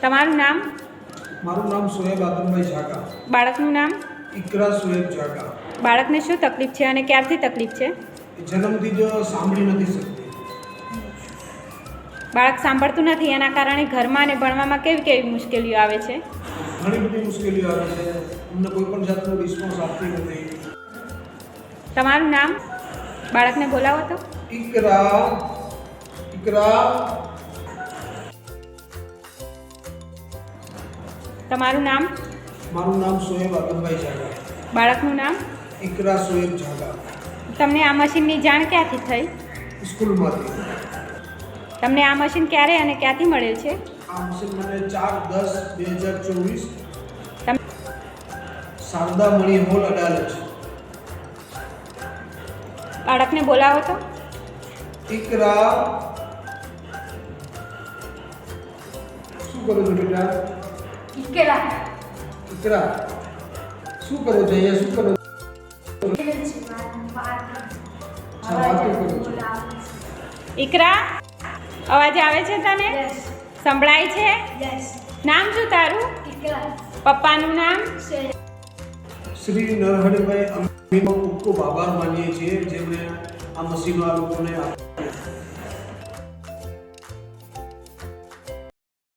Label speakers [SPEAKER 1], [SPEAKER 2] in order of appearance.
[SPEAKER 1] તમારું નામ?
[SPEAKER 2] મારું નામ સોએબ આદમભાઈ જાગા.
[SPEAKER 1] બાળકનું નામ?
[SPEAKER 2] ઇકરા સોએબ જાગા.
[SPEAKER 1] બાળકને શું તકલીફ છે અને ક્યારથી તકલીફ છે?
[SPEAKER 2] જન્મથી જ સાંભળી નથી શકતી.
[SPEAKER 1] બાળક સાંભળતું નથી, એના કારણે ઘરમાં અને ભણવામાં કેવી કેવી મુશ્કેલીઓ આવે છે?
[SPEAKER 2] ઘણી બધી મુશ્કેલીઓ આવે છે. અમને કોઈ પણ જાતનો રિસ્પોન્સ આપતી નથી.
[SPEAKER 1] તમારું નામ? બાળકને બોલાવો તો.
[SPEAKER 2] ઇકરા.
[SPEAKER 1] તમારું નામ?
[SPEAKER 2] મારું નામ સોએબ આદમભાઈ જાગા.
[SPEAKER 1] બાળકનું નામ?
[SPEAKER 2] ઇકરા સોએબ જાગા.
[SPEAKER 1] તમને આ મશીનની જાણ ક્યાંથી થઈ?
[SPEAKER 2] સ્કૂલમાંથી.
[SPEAKER 1] તમને આ મશીન ક્યારે અને ક્યાંથી મળેલ છે?
[SPEAKER 2] આ મશીન મને 4/10/2024
[SPEAKER 1] તમે
[SPEAKER 2] શારદા મણી હોલ અડાલજ.
[SPEAKER 1] બાળકને બોલાવો તો.
[SPEAKER 2] ઇકરા. શું કરો છો બેટા? ઇકરા. શું કરો છો અહીંયા? શું કરો?
[SPEAKER 1] ઇકરા, અવાજ આવે છે તને? સંભળાય છે? નામ શું તારું? પપ્પાનું નામ?
[SPEAKER 2] શ્રી નરહરિભાઈ અમે ખૂબ ખૂબ આભાર માનીએ છીએ જેમણે આ મશીનો આ લોકોને